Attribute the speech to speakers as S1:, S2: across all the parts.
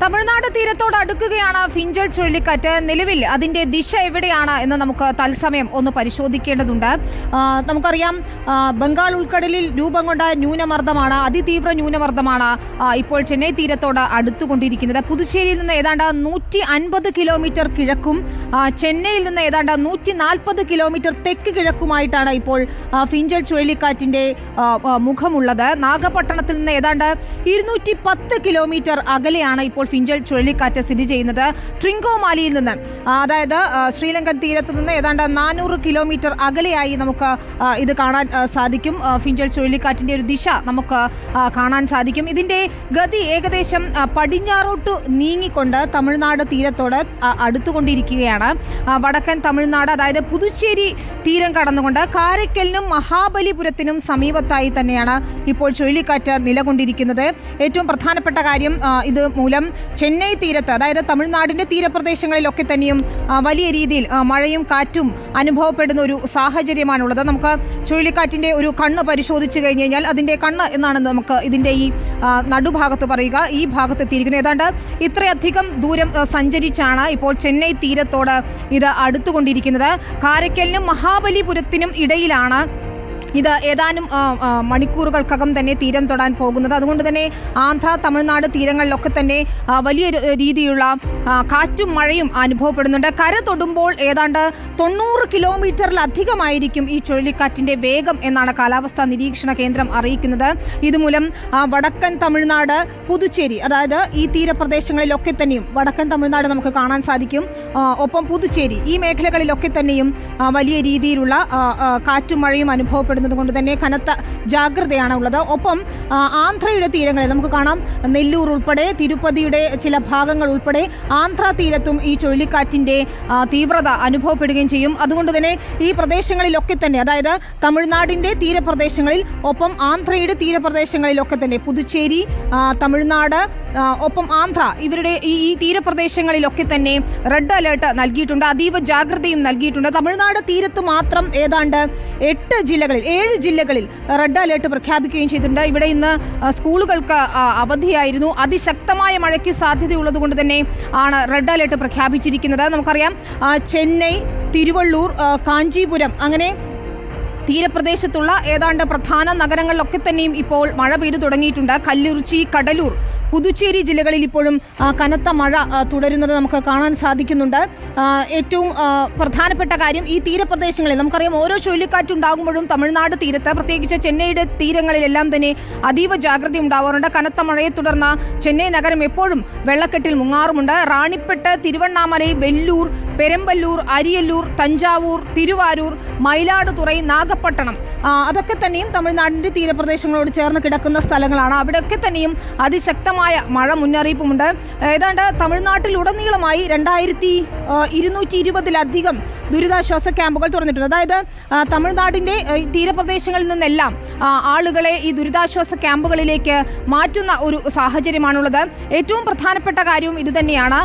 S1: തമിഴ്നാട് തീരത്തോട് അടുക്കുകയാണ് ഫിഞ്ചൽ ചുഴലിക്കാറ്റ്. നിലവിൽ അതിന്റെ ദിശ എവിടെയാണ് എന്ന് നമുക്ക് തത്സമയം ഒന്ന് പരിശോധിക്കേണ്ടതുണ്ട്. നമുക്കറിയാം, ബംഗാൾ ഉൾക്കടലിൽ രൂപം കൊണ്ട ന്യൂനമർദ്ദമാണ്, അതിതീവ്ര ന്യൂനമർദ്ദമാണ് ഇപ്പോൾ ചെന്നൈ തീരത്തോട് അടുത്തുകൊണ്ടിരിക്കുന്നത്. പുതുച്ചേരിയിൽ നിന്ന് ഏതാണ്ട് 150 കിലോമീറ്റർ കിഴക്കും ചെന്നൈയിൽ നിന്ന് ഏതാണ്ട് 140 കിലോമീറ്റർ തെക്ക് കിഴക്കുമായിട്ടാണ് ഇപ്പോൾ ഫിഞ്ചൽ ചുഴലിക്കാറ്റിന്റെ മുഖമുള്ളത്. നാഗപട്ടണത്തിൽ നിന്ന് ഏതാണ്ട് 210 കിലോമീറ്റർ അകലെയാണ് ഇപ്പോൾ ഫിഞ്ചൽ ചുഴലിക്കാറ്റ് സ്ഥിതി ചെയ്യുന്നത്. ട്രിങ്കോമാലിയിൽ നിന്ന്, അതായത് ശ്രീലങ്കൻ തീരത്ത് നിന്ന് ഏതാണ്ട് 400 കിലോമീറ്റർ അകലെയായി നമുക്ക് ഇത് കാണാൻ സാധിക്കും. ഫിഞ്ചൽ ചുഴലിക്കാറ്റിന്റെ ഒരു ദിശ നമുക്ക് കാണാൻ സാധിക്കും. ഇതിന്റെ ഗതി ഏകദേശം പടിഞ്ഞാറോട്ട് നീങ്ങിക്കൊണ്ട് തമിഴ്നാട് തീരത്തോട് അടുത്തുകൊണ്ടിരിക്കുകയാണ്. വടക്കൻ തമിഴ്നാട്, അതായത് പുതുച്ചേരി തീരം കടന്നുകൊണ്ട് കാരയ്ക്കലിനും മഹാബലിപുരത്തിനും സമീപത്തായി തന്നെയാണ് ഇപ്പോൾ ചുഴലിക്കാറ്റ് നിലകൊണ്ടിരിക്കുന്നത്. ഏറ്റവും പ്രധാനപ്പെട്ട കാര്യം, ഇത് മൂലം ചെന്നൈ തീരത്ത്, അതായത് തമിഴ്നാടിന്റെ തീരപ്രദേശങ്ങളിലൊക്കെ തന്നെയും വലിയ രീതിയിൽ മഴയും കാറ്റും അനുഭവപ്പെടുന്ന ഒരു സാഹചര്യമാണുള്ളത്. നമുക്ക് ചുഴലിക്കാറ്റിന്റെ ഒരു കണ്ണ് പരിശോധിച്ചു കഴിഞ്ഞു കഴിഞ്ഞാൽ, അതിന്റെ കണ്ണ് എന്നാണ് നമുക്ക് ഇതിന്റെ ഈ നടുഭാഗത്ത് പറയുക, ഈ ഭാഗത്ത് എത്തിയിരിക്കുന്നത്. ഏതാണ്ട് ഇത്രയധികം ദൂരം സഞ്ചരിച്ചാണ് ഇപ്പോൾ ചെന്നൈ തീരത്തോട് ഇത് അടുത്തുകൊണ്ടിരിക്കുന്നത്. കാരയ്ക്കലിനും മഹാബലിപുരത്തിനും ഇടയിലാണ് ഇത് ഏതാനും മണിക്കൂറുകൾക്കകം തന്നെ തീരം തൊടാൻ പോകുന്നത്. അതുകൊണ്ട് തന്നെ ആന്ധ്ര, തമിഴ്നാട് തീരങ്ങളിലൊക്കെ തന്നെ വലിയ രീതിയിലുള്ള കാറ്റും മഴയും അനുഭവപ്പെടുന്നുണ്ട്. കര തൊടുമ്പോൾ ഏതാണ്ട് 90 കിലോമീറ്ററിലധികമായിരിക്കും ഈ ചുഴലിക്കാറ്റിന്റെ വേഗം എന്നാണ് കാലാവസ്ഥാ നിരീക്ഷണ കേന്ദ്രം അറിയിക്കുന്നത്. ഇതുമൂലം വടക്കൻ തമിഴ്നാട്, പുതുച്ചേരി, അതായത് ഈ തീരപ്രദേശങ്ങളിലൊക്കെ തന്നെയും വടക്കൻ തമിഴ്നാട് നമുക്ക് കാണാൻ സാധിക്കും. ഒപ്പം പുതുച്ചേരി, ഈ മേഖലകളിലൊക്കെ തന്നെയും വലിയ രീതിയിലുള്ള കാറ്റും മഴയും അനുഭവപ്പെടുന്നത് കൊണ്ട് തന്നെ കനത്ത ജാഗ്രതയാണ് ഉള്ളത്. ഒപ്പം ആന്ധ്രയുടെ തീരങ്ങളിൽ നമുക്ക് കാണാം, നെല്ലൂർ ഉൾപ്പെടെ തിരുപ്പതിയുടെ ചില ഭാഗങ്ങൾ ഉൾപ്പെടെ ആന്ധ്ര തീരത്തും ഈ ചുഴലിക്കാറ്റിന്റെ തീവ്രത അനുഭവപ്പെടുകയും ചെയ്യും. അതുകൊണ്ട് തന്നെ ഈ പ്രദേശങ്ങളിലൊക്കെ തന്നെ, അതായത് തമിഴ്നാടിന്റെ തീരപ്രദേശങ്ങളിൽ ഒപ്പം ആന്ധ്രയുടെ തീരപ്രദേശങ്ങളിലൊക്കെ തന്നെ, പുതുച്ചേരി, തമിഴ്നാട് ഒപ്പം ആന്ധ്ര, ഇവരുടെ ഈ തീരപ്രദേശങ്ങളിലൊക്കെ തന്നെ റെഡ് അലേർട്ട് നൽകിയിട്ടുണ്ട്, അതീവ ജാഗ്രതയും നൽകിയിട്ടുണ്ട്. തമിഴ്നാട് തീരത്ത് മാത്രം ഏതാണ്ട് 7 ജില്ലകളിൽ റെഡ് അലേർട്ട് പ്രഖ്യാപിക്കുകയും ചെയ്തിട്ടുണ്ട്. ഇവിടെ ഇന്ന് സ്കൂളുകൾക്ക് അവധിയായിരുന്നു. അതിശക്തമായ മഴയ്ക്ക് സാധ്യതയുള്ളത് കൊണ്ട് തന്നെ ആണ് റെഡ് അലേർട്ട് പ്രഖ്യാപിച്ചിരിക്കുന്നത്. നമുക്കറിയാം, ചെന്നൈ, തിരുവള്ളൂർ, കാഞ്ചീപുരം, അങ്ങനെ തീരപ്രദേശത്തുള്ള ഏതാണ്ട് പ്രധാന നഗരങ്ങളിലൊക്കെ തന്നെയും ഇപ്പോൾ മഴ പെയ്തു തുടങ്ങിയിട്ടുണ്ട്. കല്ലുറിച്ചി, കടലൂർ, പുതുച്ചേരി ജില്ലകളിൽ ഇപ്പോഴും കനത്ത മഴ തുടരുന്നത് നമുക്ക് കാണാൻ സാധിക്കുന്നുണ്ട്. ഏറ്റവും പ്രധാനപ്പെട്ട കാര്യം, ഈ തീരപ്രദേശങ്ങളിൽ നമുക്കറിയാം, ഓരോ ചുഴലിക്കാറ്റുണ്ടാകുമ്പോഴും തമിഴ്നാട് തീരത്ത്, പ്രത്യേകിച്ച് ചെന്നൈയുടെ തീരങ്ങളിലെല്ലാം തന്നെ അതീവ ജാഗ്രത ഉണ്ടാവാറുണ്ട്. കനത്ത മഴയെ തുടർന്ന് ചെന്നൈ നഗരം എപ്പോഴും വെള്ളക്കെട്ടിൽ മുങ്ങാറുമുണ്ട്. റാണിപ്പെട്ട്, തിരുവണ്ണാമലൈ, വെല്ലൂർ, പെരമ്പല്ലൂർ, അരിയല്ലൂർ, തഞ്ചാവൂർ, തിരുവാരൂർ, മയിലാടുതുറൈ, നാഗപട്ടണം, അതൊക്കെ തന്നെയും തമിഴ്നാടിൻ്റെ തീരപ്രദേശങ്ങളോട് ചേർന്ന് കിടക്കുന്ന സ്ഥലങ്ങളാണ്. അവിടെയൊക്കെ തന്നെയും അതിശക്തമായ മഴ മുന്നറിയിപ്പുമുണ്ട്. ഏതാണ്ട് തമിഴ്നാട്ടിലുടനീളമായി 2220-ലധികം ദുരിതാശ്വാസ ക്യാമ്പുകൾ തുറന്നിട്ടുണ്ട്. അതായത് തമിഴ്നാടിൻ്റെ തീരപ്രദേശങ്ങളിൽ നിന്നെല്ലാം ആളുകളെ ഈ ദുരിതാശ്വാസ ക്യാമ്പുകളിലേക്ക് മാറ്റുന്ന ഒരു സാഹചര്യമാണുള്ളത്. ഏറ്റവും പ്രധാനപ്പെട്ട കാര്യവും ഇതുതന്നെയാണ്.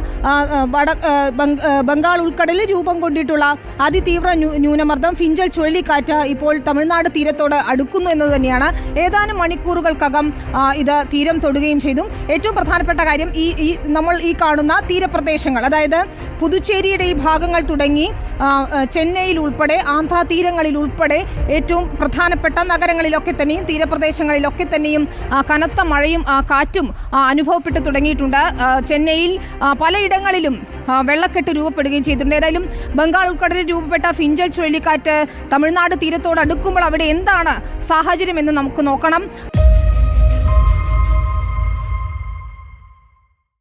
S1: ബംഗാൾ ഉൾക്കടലിൽ രൂപം കൊണ്ടിട്ടുള്ള അതിതീവ്ര ന്യൂനമർദ്ദം ഫിഞ്ചൽ ചുഴലിക്കാറ്റ് ഇപ്പോൾ തമിഴ്നാട് തീരത്തോട് അടുക്കുന്നു എന്നത് തന്നെയാണ്. ഏതാനും മണിക്കൂറുകൾക്കകം ഇത് തീരം തൊടുകയും ചെയ്തു. ഏറ്റവും പ്രധാനപ്പെട്ട കാര്യം, നമ്മൾ ഈ കാണുന്ന തീരപ്രദേശങ്ങൾ, അതായത് പുതുച്ചേരിയുടെ ഈ ഭാഗങ്ങൾ തുടങ്ങി ചെന്നൈയിൽ ഉൾപ്പെടെ ആന്ധ്ര തീരങ്ങളിൽ ഉൾപ്പെടെ ഏറ്റവും പ്രധാനപ്പെട്ട നഗരങ്ങളിലൊക്കെ തന്നെയും തീരപ്രദേശങ്ങളിലൊക്കെ തന്നെയും കനത്ത മഴയും കാറ്റും അനുഭവപ്പെട്ടു തുടങ്ങിയിട്ടുണ്ട്. ചെന്നൈയിൽ പലയിടങ്ങളിലും വെള്ളക്കെട്ട് രൂപപ്പെടുകയും ചെയ്തിട്ടുണ്ട്. ഏതായാലും ബംഗാൾ ഉൾക്കടലിൽ രൂപപ്പെട്ട ഫിഞ്ചൽ ചുഴലിക്കാറ്റ് തമിഴ്നാട് തീരത്തോട് അടുക്കുമ്പോൾ അവിടെ എന്താണ് സാഹചര്യം എന്ന് നമുക്ക് നോക്കണം.